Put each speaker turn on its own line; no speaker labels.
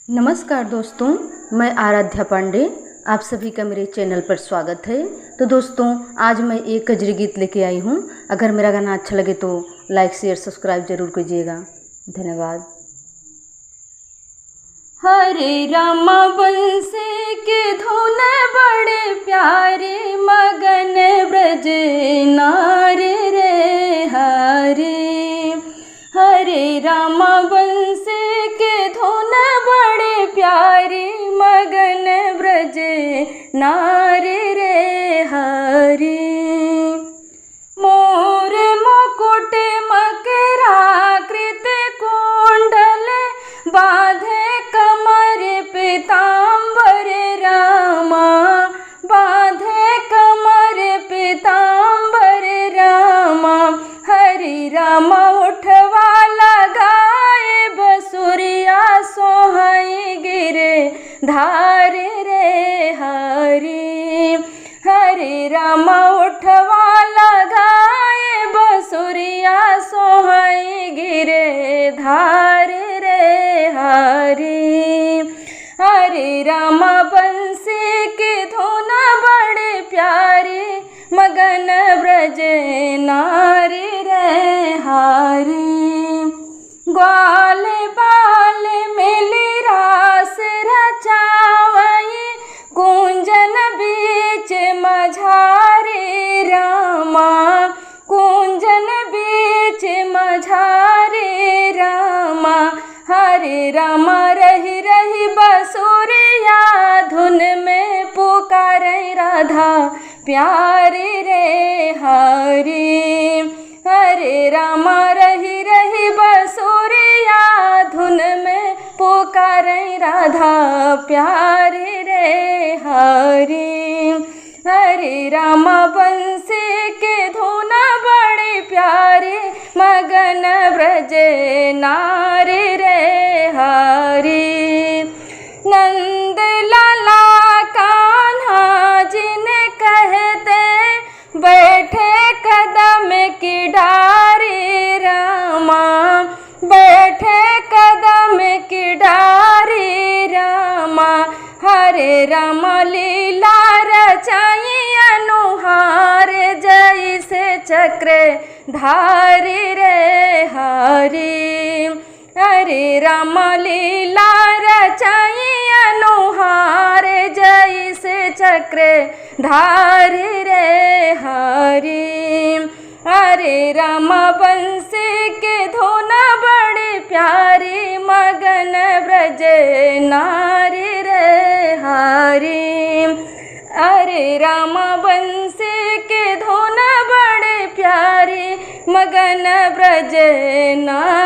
नमस्कार दोस्तों, मैं आराध्या पांडे। आप सभी का मेरे चैनल पर स्वागत है। तो दोस्तों, आज मैं एक कजरी गीत लेके आई हूँ। अगर मेरा गाना अच्छा लगे तो लाइक शेयर सब्सक्राइब जरूर कीजिएगा। धन्यवाद। हरे रामा बंसी के धुन बड़े प्यारे, मगन ब्रज नारे रे हरे। हरे रामा बंसी के धुन बड़े प्यारे, मगन ब्रज नारे रे हरे। मोर मुकुट मकराकृत कुंडल, बाधे कमर पीतांबर रामा, बाधे कमर पीतांबर रामा। हरि रामा उठवा लगाए, बसुरिया सोहई गिरे धारे रे हरि। हरि रामा उठवा लगाए, बसुरिया सोहई गिरे धारे रे हरि। हरि रामा बंसी की धुन बड़े प्यारे, मगन ब्रज नारी रे हरि। ग्वाल बाल मिली रास रचावई, कुंजन बीच मझारे रामा, कुंजन बीच मझारे रामा। हरे रामा रही रही बसुरिया, धुन में पुकारे राधा प्यारे रे हरि। हरे रामा रही रही बसुरिया, धुन में पुकारे राधा प्यारे रे हरि। हरे रामा बंसी के धुन बड़े प्यारे, मगन ब्रज नारे रे हरि। नंद लाला कान्हा जिन कहते, बैठे कदम की डारी रामा, बैठे कदम की डारी रामा। हरे रामा लीला रचाई अनुहार, जैसे चक्र धारी रे हरि। हरे रामा लीला रचाई अनुहार, जैसे चक्र धारी रे हरि। हरे रामा बंसी के धुन बड़े प्यारे, मगन ब्रज नारी रे हरि। हरे रामा बंसी के धुन बड़े प्यारे, मगन ब्रज नारी।